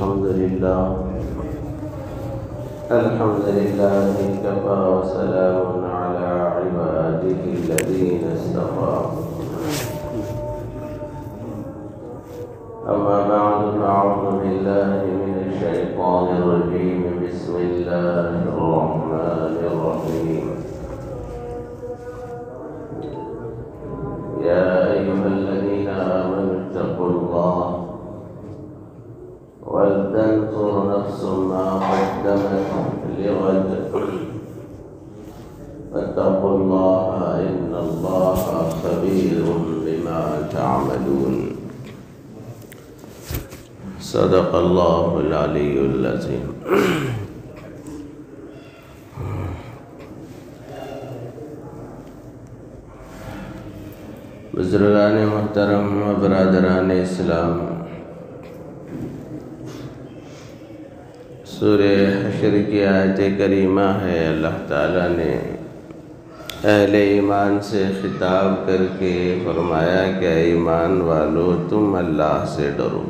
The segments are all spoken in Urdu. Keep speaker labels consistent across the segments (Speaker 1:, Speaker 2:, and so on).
Speaker 1: الحمد لله كفى وسلام على عباده الذين اصطفى أما بعد فأعوذ بالله من الشيطان الرجيم بسم الله الرحمن الرحيم يا أيها الذين آمنوا اتقوا الله ولتنظر نفس ما قدمت لغد واتقوا الله إن الله خبير بما تعملون صدق الله العلي العظيم. بزرگان محترم و برادران اسلام، سورہ حشر کی آیت کریمہ ہے، اللہ تعالیٰ نے اہل ایمان سے خطاب کر کے فرمایا کہ اے ایمان والو تم اللہ سے ڈرو،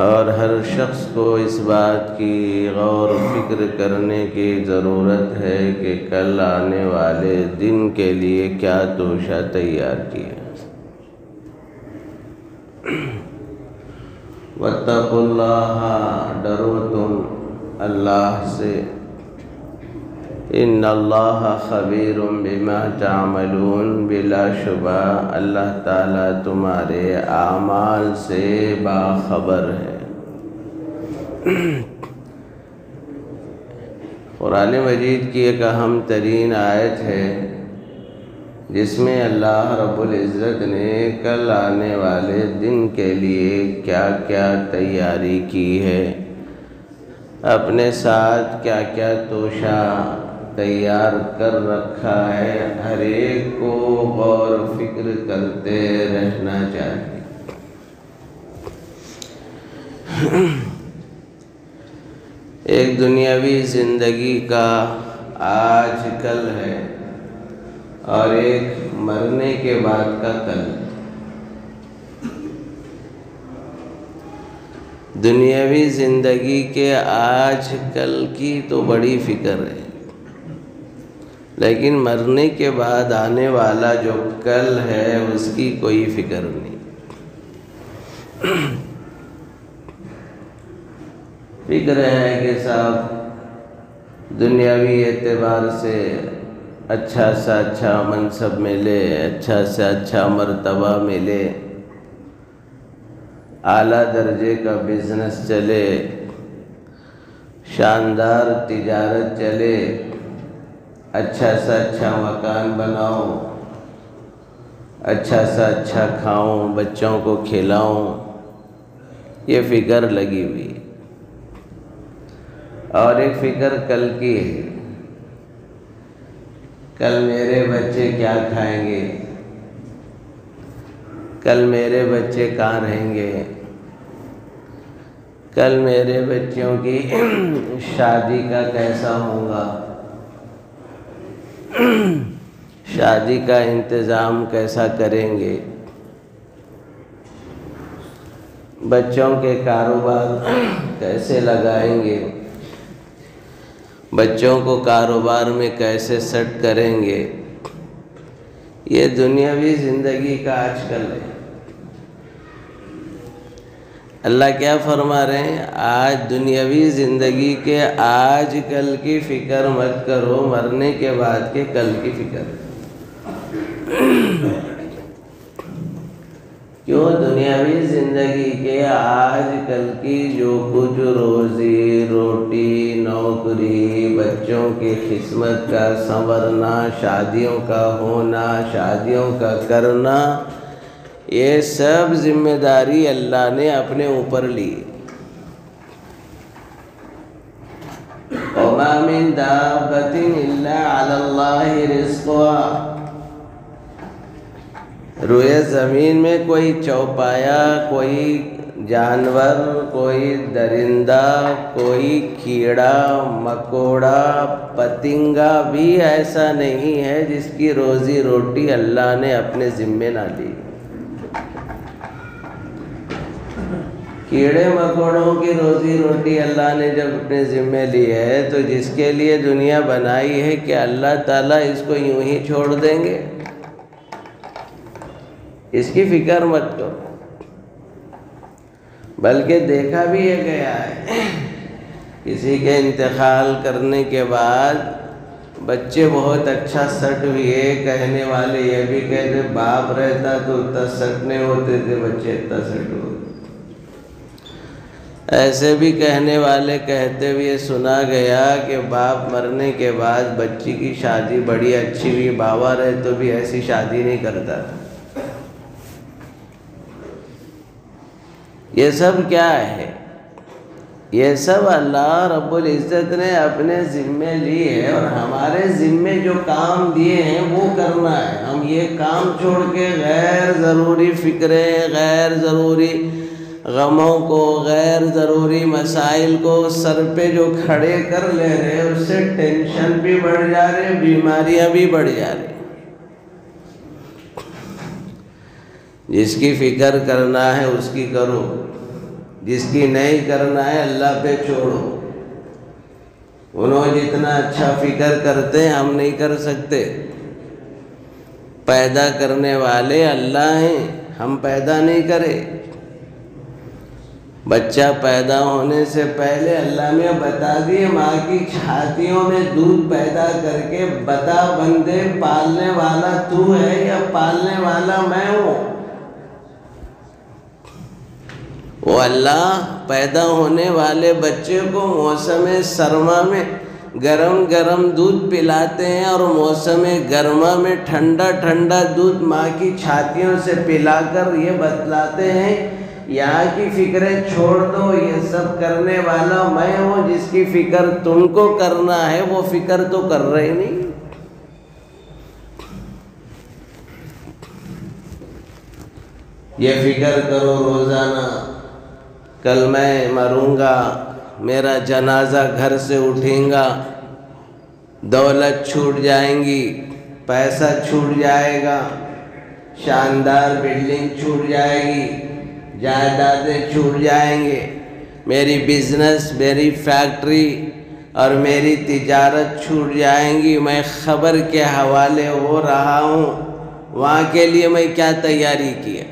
Speaker 1: اور ہر شخص کو اس بات کی غور و فکر کرنے کی ضرورت ہے کہ کل آنے والے دن کے لیے کیا توشہ تیار کیا. واتقوا اللہ، ڈرو تم اللہ سے، ان اللہ خبیر بما تعملون، بلا شبہ اللہ تعالیٰ تمہارے اعمال سے باخبر ہے. قرآن مجید کی ایک اہم ترین آیت ہے جس میں اللہ رب العزت نے کل آنے والے دن کے لیے کیا کیا تیاری کی ہے، اپنے ساتھ کیا کیا توشہ تیار کر رکھا ہے، ہر ایک کو غور و فکر کرتے رہنا چاہیے. ایک دنیاوی زندگی کا آج کل ہے اور ایک مرنے کے بعد کا کل. دنیاوی زندگی کے آج کل کی تو بڑی فکر ہے، لیکن مرنے کے بعد آنے والا جو کل ہے اس کی کوئی فکر نہیں. فکر ہے کہ صاحب دنیاوی اعتبار سے اچھا سا اچھا منصب ملے، اچھا سے اچھا مرتبہ ملے، اعلیٰ درجے کا بزنس چلے، شاندار تجارت چلے، اچھا سا اچھا مکان بناؤں، اچھا سا اچھا کھاؤں، بچوں کو کھلاؤں، یہ فکر لگی ہوئی. اور ایک فکر کل کی ہے، کل میرے بچے کیا کھائیں گے، کل میرے بچے کہاں رہیں گے، کل میرے بچوں کی شادی کا کیسا ہوگا، شادی کا انتظام کیسا کریں گے، بچوں کے کاروبار کیسے لگائیں گے، بچوں کو کاروبار میں کیسے سیٹ کریں گے. یہ دنیاوی زندگی کا آج کل ہے. اللہ کیا فرما رہے ہیں؟ آج دنیاوی زندگی کے آج کل کی فکر مت کرو، مرنے کے بعد کے کل کی فکر. کیوں؟ دنیاوی زندگی کے آج کل کی جو کچھ روزی روٹی، نوکری، بچوں کی خدمت کا سنورنا، شادیوں کا ہونا، شادیوں کا کرنا، یہ سب ذمہ داری اللہ نے اپنے اوپر لی. وَمَا مِن دَابَّةٍ إِلَّا عَلَى اللَّهِ رِزْقُهَا. روئے زمین میں کوئی چوپایا، کوئی جانور، کوئی درندہ، کوئی کیڑا مکوڑا پتنگا بھی ایسا نہیں ہے جس کی روزی روٹی اللہ نے اپنے ذمے نہ لی. کیڑے مکوڑوں کی روزی روٹی اللہ نے جب اپنے ذمے لی ہے تو جس کے لیے دنیا بنائی ہے کہ اللہ تعالیٰ اس کو یوں ہی چھوڑ دیں گے؟ اس کی فکر مت کرو، بلکہ دیکھا بھی یہ گیا ہے کسی کے انتقال کرنے کے بعد بچے بہت اچھا سٹ ہوئے، کہنے والے یہ بھی کہتے باپ رہتا تو اتنا سٹ نہیں ہوتے تھے، بچے اتنا سٹ ہوتے۔ ایسے بھی کہنے والے کہتے ہوئے سنا گیا کہ باپ مرنے کے بعد بچی کی شادی بڑی اچھی ہوئی، باوا رہے تو بھی ایسی شادی نہیں کرتا تھا۔ یہ سب کیا ہے؟ یہ سب اللہ رب العزت نے اپنے ذمے لی ہے، اور ہمارے ذمے جو کام دیے ہیں وہ کرنا ہے۔ ہم یہ کام چھوڑ کے غیر ضروری فکریں، غیر ضروری غموں کو، غیر ضروری مسائل کو سر پہ جو کھڑے کر لے رہے ہیں، اس سے ٹینشن بھی بڑھ جا رہے، بیماریاں بھی بڑھ جا رہی۔ جس کی فکر کرنا ہے اس کی کرو، جس کی نہیں کرنا ہے اللہ پہ چھوڑو۔ انہوں جتنا اچھا فکر کرتے ہیں ہم نہیں کر سکتے۔ پیدا کرنے والے اللہ ہیں، ہم پیدا نہیں کرے۔ بچہ پیدا ہونے سے پہلے اللہ نے بتا دیے، ماں کی چھاتیوں میں دودھ پیدا کر کے بتا بندے پالنے والا تو ہے یا پالنے والا میں ہوں؟ وہ اللہ پیدا ہونے والے بچے کو موسم سرما میں گرم گرم دودھ پلاتے ہیں، اور موسم گرما میں ٹھنڈا ٹھنڈا دودھ ماں کی چھاتیوں سے پلا کر یہ بتلاتے ہیں یہاں کی فکریں چھوڑ دو، یہ سب کرنے والا میں ہوں۔ جس کی فکر تم کو کرنا ہے وہ فکر تو کر رہے نہیں۔ یہ فکر کرو روزانہ، کل میں مروں گا، میرا جنازہ گھر سے اٹھیں گا، دولت چھوٹ جائیں گی، پیسہ چھوٹ جائے گا، شاندار بلڈنگ چھوٹ جائے گی، جائیدادیں چھوٹ جائیں گے، میری بزنس، میری فیکٹری اور میری تجارت چھوٹ جائیں گی۔ میں خبر کے حوالے ہو رہا ہوں، وہاں کے لیے میں کیا تیاری کیا؟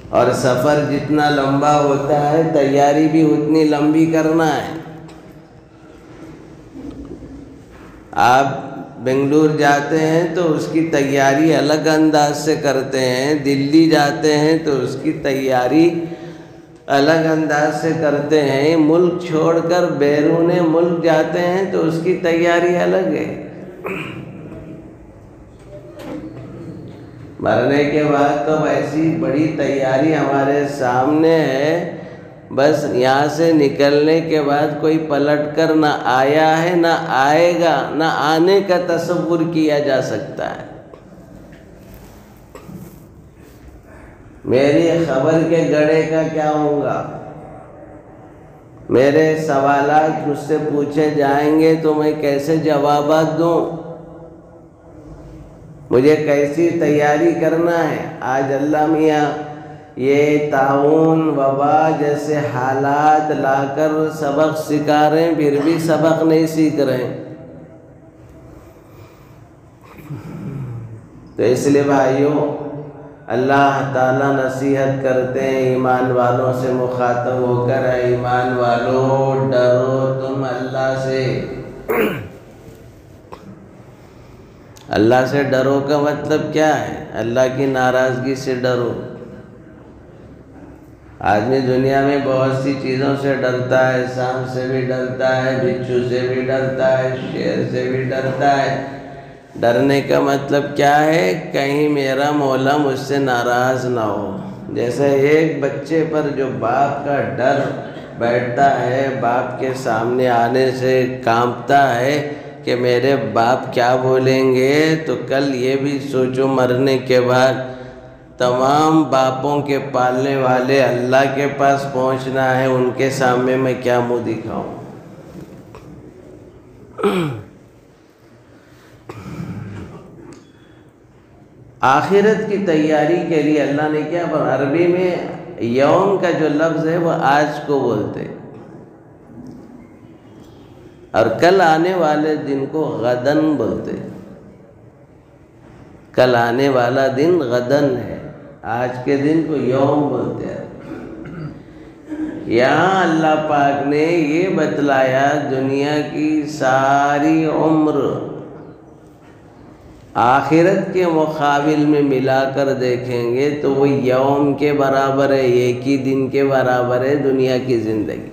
Speaker 1: اور سفر جتنا لمبا ہوتا ہے تیاری بھی اتنی لمبی کرنا ہے۔ آپ بنگلور جاتے ہیں تو اس کی تیاری الگ انداز سے کرتے ہیں، دلی جاتے ہیں تو اس کی تیاری الگ انداز سے کرتے ہیں، ملک چھوڑ کر بیرون ملک جاتے ہیں تو اس کی تیاری الگ ہے۔ مرنے کے بعد تو ایسی بڑی تیاری ہمارے سامنے ہے، بس یہاں سے نکلنے کے بعد کوئی پلٹ کر نہ آیا ہے، نہ آئے گا، نہ آنے کا تصور کیا جا سکتا ہے۔ میری خبر کے گڑھے کا کیا ہوگا؟ میرے سوالات مجھ سے پوچھے جائیں گے تو میں کیسے جوابات دوں؟ مجھے کیسی تیاری کرنا ہے؟ آج اللہ میاں یہ طاعون، وبا جیسے حالات لا کر سبق سکھا رہے ہیں، پھر بھی سبق نہیں سیکھ رہے ہیں۔ تو اس لیے بھائیوں، اللہ تعالیٰ نصیحت کرتے ہیں ایمان والوں سے مخاطب ہو کر، اے ایمان والو ڈرو تم اللہ سے۔ اللہ سے ڈرو کا مطلب کیا ہے؟ اللہ کی ناراضگی سے ڈرو۔ آدمی دنیا میں بہت سی چیزوں سے ڈرتا ہے، سانپ سے بھی ڈرتا ہے، بچھو سے بھی ڈرتا ہے، شیر سے بھی ڈرتا ہے۔ ڈرنے کا مطلب کیا ہے؟ کہیں میرا مولا مجھ سے ناراض نہ ہو۔ جیسے ایک بچے پر جو باپ کا ڈر بیٹھتا ہے، باپ کے سامنے آنے سے کانپتا ہے کہ میرے باپ کیا بولیں گے، تو کل یہ بھی سوچو مرنے کے بعد تمام باپوں کے پالنے والے اللہ کے پاس پہنچنا ہے، ان کے سامنے میں کیا منہ دکھاؤں؟ آخرت کی تیاری کے لیے اللہ نے کیا، عربی میں یوم کا جو لفظ ہے وہ آج کو بولتے، اور کل آنے والے دن کو غدن بولتے. کل آنے والا دن غدن ہے، آج کے دن کو یوم بولتے ہیں. یہاں اللہ پاک نے یہ بتلایا دنیا کی ساری عمر آخرت کے مقابل میں ملا کر دیکھیں گے تو وہ یوم کے برابر ہے، ایک ہی دن کے برابر ہے دنیا کی زندگی.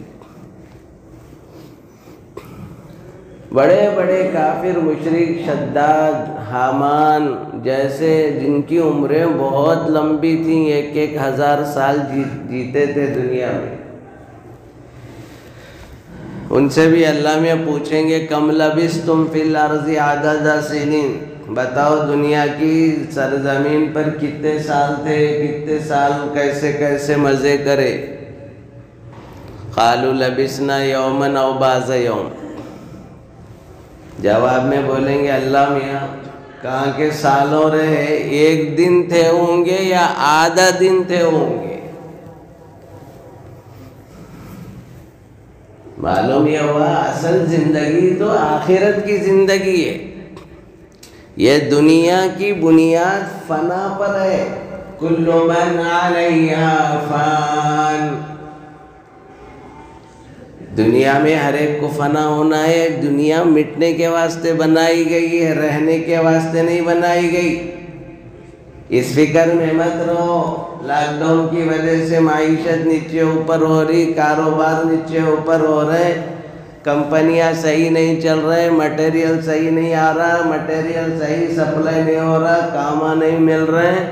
Speaker 1: بڑے بڑے کافر مشرک شداد حامان جیسے جن کی عمریں بہت لمبی تھیں، 1,000 سال جیتے تھے دنیا میں، ان سے بھی اللہ میں پوچھیں گے کم لبثتم فی الارض عدد سنین، بتاؤ دنیا کی سرزمین پر کتنے سال تھے، کتنے سال کیسے کیسے مزے کرے. قالوا لبثنا یوما او بعض یوم، جواب میں بولیں گے اللہ میاں کہاں کے سالوں رہے، ایک دن تھے ہوں گے یا آدھا دن تھے ہوں گے. معلوم یہ ہوا اصل زندگی تو آخرت کی زندگی ہے. یہ دنیا کی بنیاد فنا پر ہے. کل من علیہا فان، دنیا میں ہر ایک کو فنا ہونا ہے. دنیا مٹنے کے واسطے بنائی گئی ہے، رہنے کے واسطے نہیں بنائی گئی. اس فکر میں مت رہو لاک ڈاؤن کی وجہ سے معیشت نیچے اوپر ہو رہی، کاروبار نیچے اوپر ہو رہے، کمپنیاں صحیح نہیں چل رہے، مٹیریل صحیح نہیں آ رہا، مٹیریل صحیح سپلائی نہیں ہو رہا، کام نہیں مل رہے.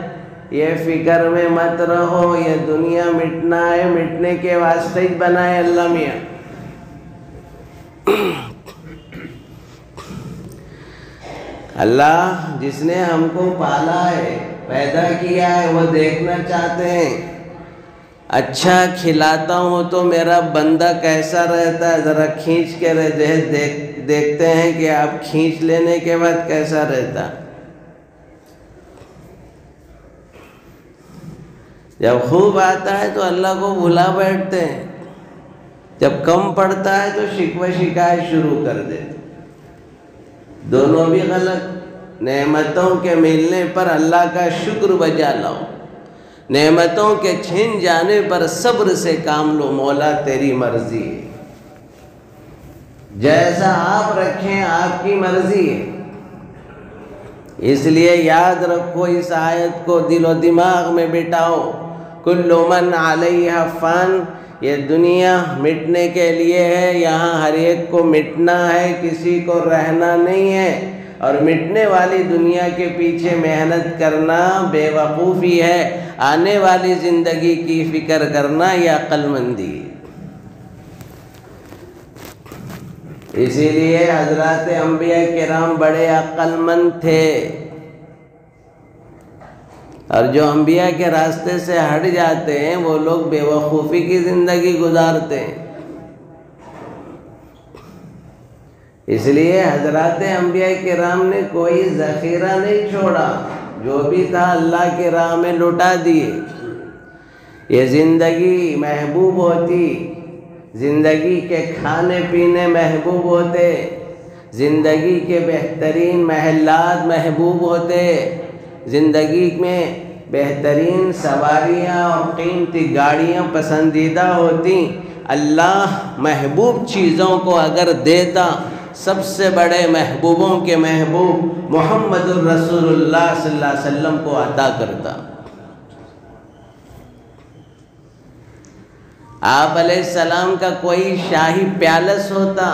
Speaker 1: یہ فکر میں مت رہو، یہ دنیا مٹنا ہے، مٹنے کے واسطے ہی بنائے اللہ میاں. اللہ جس نے ہم کو پالا ہے، پیدا کیا ہے، وہ دیکھنا چاہتے ہیں اچھا کھلاتا ہوں تو میرا بندہ کیسا رہتا ہے، ذرا کھینچ کے دیکھتے ہیں کہ آپ کھینچ لینے کے بعد کیسا رہتا. جب خوب آتا ہے تو اللہ کو بھلا بیٹھتے ہیں، جب کم پڑتا ہے تو شکوہ شکایت شروع کر دیتے. دونوں بھی غلط. نعمتوں کے ملنے پر اللہ کا شکر بجا لاؤ، نعمتوں کے چھن جانے پر صبر سے کام لو. مولا تیری مرضی ہے، جیسا آپ رکھیں آپ کی مرضی ہے. اس لیے یاد رکھو اس آیت کو، دل و دماغ میں بٹھاؤ. کل من علیہا فان، یہ دنیا مٹنے کے لیے ہے، یہاں ہر ایک کو مٹنا ہے، کسی کو رہنا نہیں ہے. اور مٹنے والی دنیا کے پیچھے محنت کرنا بے وقوفی ہے، آنے والی زندگی کی فکر کرنا یہ عقل مندی. اسی لیے حضرات انبیاء کرام بڑے عقل مند تھے، اور جو انبیاء کے راستے سے ہٹ جاتے ہیں وہ لوگ بے وقوفی کی زندگی گزارتے ہیں. اس لیے حضرات انبیاء کرام نے کوئی ذخیرہ نہیں چھوڑا، جو بھی تھا اللہ کے راہ میں لٹا دیے. یہ زندگی محبوب ہوتی، زندگی کے کھانے پینے محبوب ہوتے، زندگی کے بہترین محلات محبوب ہوتے، زندگی میں بہترین سواریاں اور قیمتی گاڑیاں پسندیدہ ہوتی. اللہ محبوب چیزوں کو اگر دیتا، سب سے بڑے محبوبوں کے محبوب محمد الرسول اللہ صلی اللہ علیہ وسلم کو عطا کرتا. آپ علیہ السلام کا کوئی شاہی پیالس ہوتا،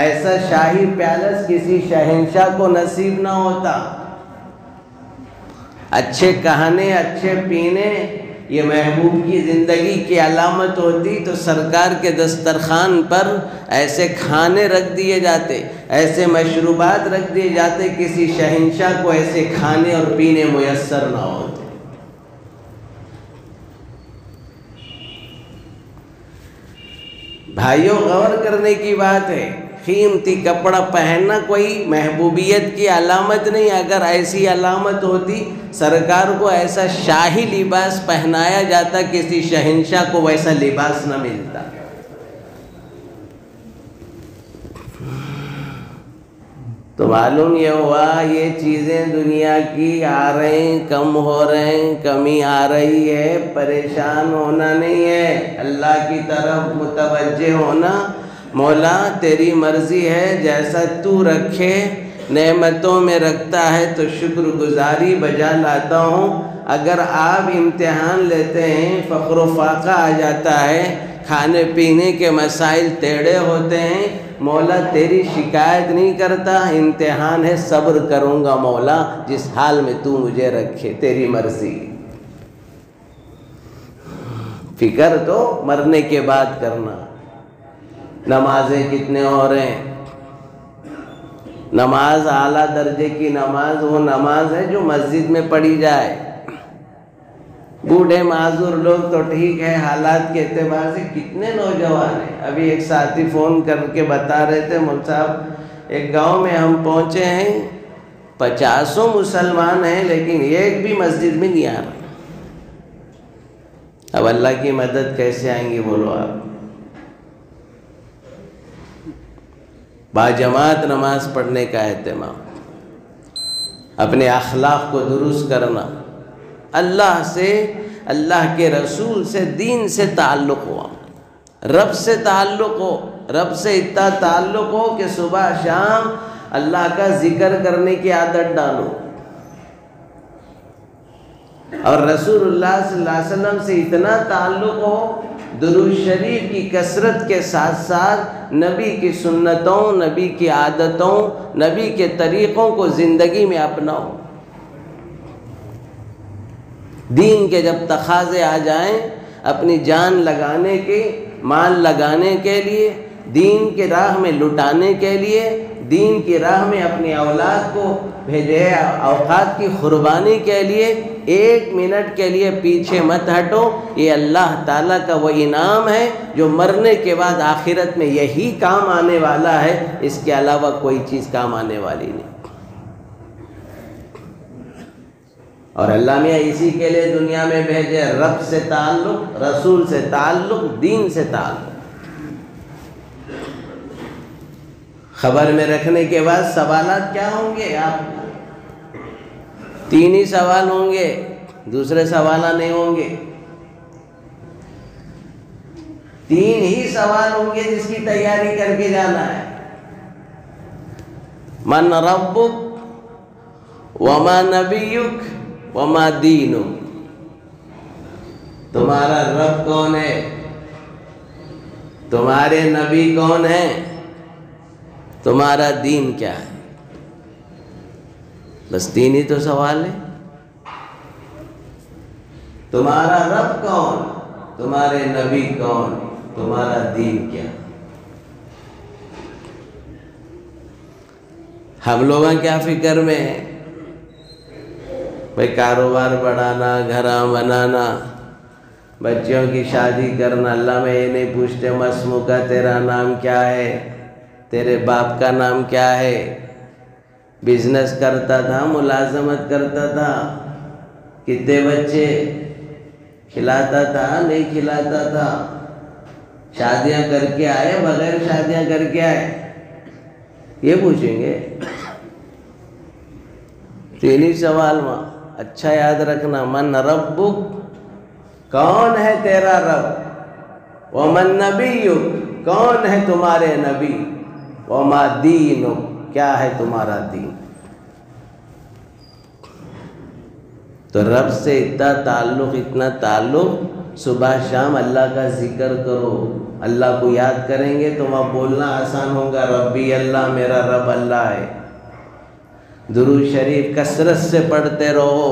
Speaker 1: ایسا شاہی پیالس کسی شہنشاہ کو نصیب نہ ہوتا. اچھے کھانے، اچھے پینے یہ محبوب کی زندگی کی علامت ہوتی تو سرکار کے دسترخوان پر ایسے کھانے رکھ دیے جاتے، ایسے مشروبات رکھ دیے جاتے، کسی شہنشاہ کو ایسے کھانے اور پینے میسر نہ ہوتے. بھائیوں غور کرنے کی بات ہے، قیمتی کپڑا پہننا کوئی محبوبیت کی علامت نہیں. اگر ایسی علامت ہوتی سرکار کو ایسا شاہی لباس پہنایا جاتا، کسی شہنشاہ کو ویسا لباس نہ ملتا. تو معلوم یہ ہوا یہ چیزیں دنیا کی آ رہے ہیں، کم ہو رہے ہیں، کمی آ رہی ہے. پریشان ہونا نہیں ہے، اللہ کی طرف متوجہ ہونا. مولا تیری مرضی ہے، جیسا تو رکھے نعمتوں میں رکھتا ہے تو شکر گزاری بجا لاتا ہوں. اگر آپ امتحان لیتے ہیں، فقر و فاقہ آ جاتا ہے، کھانے پینے کے مسائل ٹیڑھے ہوتے ہیں، مولا تیری شکایت نہیں کرتا. امتحان ہے، صبر کروں گا مولا جس حال میں تو مجھے رکھے، تیری مرضی. فکر تو مرنے کے بعد کرنا. نمازیں کتنے ہو رہے ہیں؟ نماز اعلیٰ درجے کی نماز وہ نماز ہے جو مسجد میں پڑھی جائے. بوڑھے معذور لوگ تو ٹھیک ہے، حالات کے اعتبار سے کتنے نوجوان ہیں. ابھی ایک ساتھی فون کر کے بتا رہے تھے، مول صاحب ایک گاؤں میں ہم پہنچے ہیں، 50 مسلمان ہیں لیکن ایک بھی مسجد میں نہیں آ رہا. اب اللہ کی مدد کیسے آئیں گی بولو آپ؟ باجماعت نماز پڑھنے کا اہتمام، اپنے اخلاق کو درست کرنا، اللہ سے، اللہ کے رسول سے، دین سے تعلق ہوا، رب سے تعلق ہو. رب سے اتنا تعلق ہو کہ صبح شام اللہ کا ذکر کرنے کی عادت ڈالو. اور رسول اللہ صلی اللہ علیہ وسلم سے اتنا تعلق ہو، درود شریف کی کثرت کے ساتھ ساتھ نبی کی سنتوں، نبی کی عادتوں، نبی کے طریقوں کو زندگی میں اپناؤ. دین کے جب تقاضے آ جائیں، اپنی جان لگانے کے، مال لگانے کے لیے، دین کی راہ میں لٹانے کے لیے، دین کی راہ میں اپنی اولاد کو بھیجے، اوقات کی قربانی کے لیے 1 منٹ کے لیے پیچھے مت ہٹو. یہ اللہ تعالیٰ کا وہ انعام ہے جو مرنے کے بعد آخرت میں یہی کام آنے والا ہے، اس کے علاوہ کوئی چیز کام آنے والی نہیں. اور اللہ میاں اسی کے لیے دنیا میں بھیجے، رب سے تعلق، رسول سے تعلق، دین سے تعلق. خبر میں رکھنے کے بعد سوالات کیا ہوں گے؟ آپ 3 ہی سوال ہوں گے، دوسرے سوالات نہیں ہوں گے. 3 ہی سوال ہوں گے جس کی تیاری کر کے جانا ہے. من ربک وما نبیک وما دینک. تمہارا رب کون ہے؟ تمہارے نبی کون ہے؟ تمہارا دین کیا ہے؟ بس 3 ہی تو سوال ہے. تمہارا رب کون؟ تمہارے نبی کون؟ تمہارا دین کیا؟ ہم لوگاں کیا فکر میں ہیں؟ بھئی کاروبار بڑھانا، گھراں بنانا، بچوں کی شادی کرنا. اللہ میں یہ نہیں پوچھتے مسموع کا تیرا نام کیا ہے، تیرے باپ کا نام کیا ہے، بزنس کرتا تھا، ملازمت کرتا تھا، کتنے بچے، کھلاتا تھا نہیں کھلاتا تھا، شادیاں کر کے آئے بغیر شادیاں کر کے آئے، یہ پوچھیں گے. 3 ہی سوال ماں. اچھا یاد رکھنا، من ربک، کون ہے تیرا رب، ومن نبیک، کون ہے تمہارے نبی، وما دینک، کیا ہے تمہارا دین. تو رب سے اتنا تعلق، صبح شام اللہ کا ذکر کرو. اللہ کو یاد کریں گے تو وہاں بولنا آسان ہوگا، ربی اللہ، میرا رب اللہ ہے. درود شریف کثرت سے پڑھتے رہو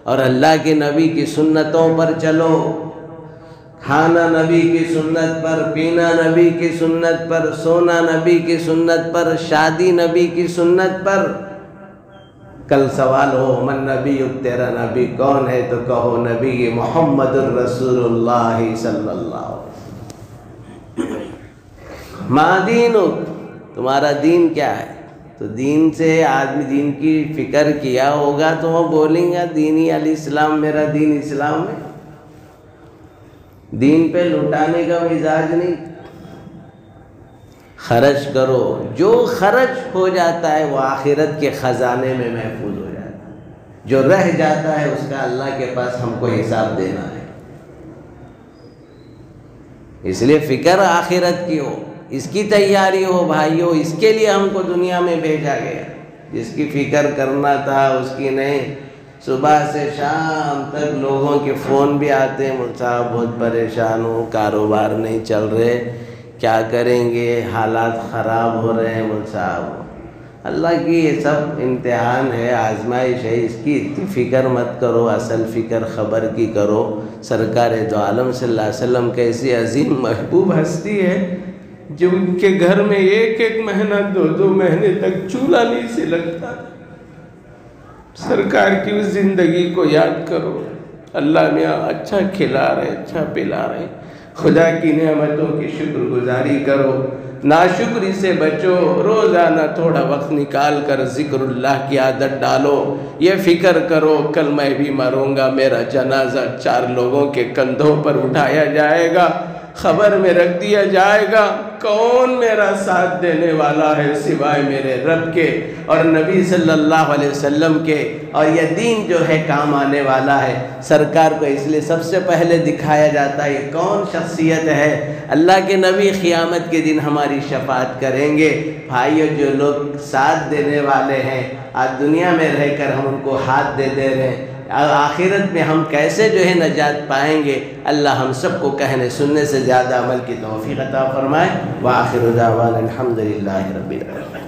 Speaker 1: اور اللہ کے نبی کی سنتوں پر چلو. کھانا نبی کی سنت پر، پینا نبی کی سنت پر، سونا نبی کی سنت پر، شادی نبی کی سنت پر. کل سوال ہو من نبیک، تیرا نبی کون ہے؟ تو کہو نبی محمد الرسول اللہ صلی اللہ علیہ وسلم. ما دینک، تمہارا دین کیا ہے؟ تو دین سے آدمی دین کی فکر کیا ہوگا تو وہ بولیں گا دینی علیہ السلام، میرا دین اسلام ہے۔ دین پہ لٹانے کا مزاج نہیں، خرچ کرو، جو خرچ ہو جاتا ہے وہ آخرت کے خزانے میں محفوظ ہو جاتا ہے، جو رہ جاتا ہے اس کا اللہ کے پاس ہم کو حساب دینا ہے۔ اس لیے فکر آخرت کی ہو، اس کی تیاری ہو بھائیو، اس کے لیے ہم کو دنیا میں بھیجا گیا۔ جس کی فکر کرنا تھا اس کی نہیں۔ صبح سے شام تک لوگوں کے فون بھی آتے ہیں، مجھ صاحب بہت پریشان ہوں، کاروبار نہیں چل رہے، کیا کریں گے، حالات خراب ہو رہے ہیں مجھ صاحب۔ اللہ کی یہ سب امتحان ہے، آزمائش ہے، اس کی اتنی فکر مت کرو، اصل فکر خبر کی کرو۔ سرکار دو عالم صلی اللہ علیہ وسلم کیسی عظیم محبوب ہستی ہے جو ان کے گھر میں ایک ایک مہینہ 2 مہینے تک چولہا نہیں سے لگتا۔ سرکار کی اس زندگی کو یاد کرو، اللہ میاں اچھا کھلا رہے، اچھا پلا رہے، خدا کی نعمتوں کی شکر گزاری کرو، ناشکری سے بچو، روزانہ تھوڑا وقت نکال کر ذکر اللہ کی عادت ڈالو۔ یہ فکر کرو کل میں بھی مروں گا، میرا جنازہ 4 لوگوں کے کندھوں پر اٹھایا جائے گا، خبر میں رکھ دیا جائے گا، کون میرا ساتھ دینے والا ہے سوائے میرے رب کے اور نبی صلی اللہ علیہ وسلم کے، اور یہ دین جو ہے کام آنے والا ہے۔ سرکار کو اس لیے سب سے پہلے دکھایا جاتا ہے یہ کون شخصیت ہے۔ اللہ کے نبی قیامت کے دن ہماری شفاعت کریں گے۔ بھائیو، جو لوگ ساتھ دینے والے ہیں، آج دنیا میں رہ کر ہم ان کو ہاتھ دے رہے ہیں، آخرت میں ہم کیسے جو ہے نجات پائیں گے؟ اللہ ہم سب کو کہنے سننے سے زیادہ عمل کی توفیق عطا فرمائے۔ وآخر دعوانا الحمدللہ رب العالمین۔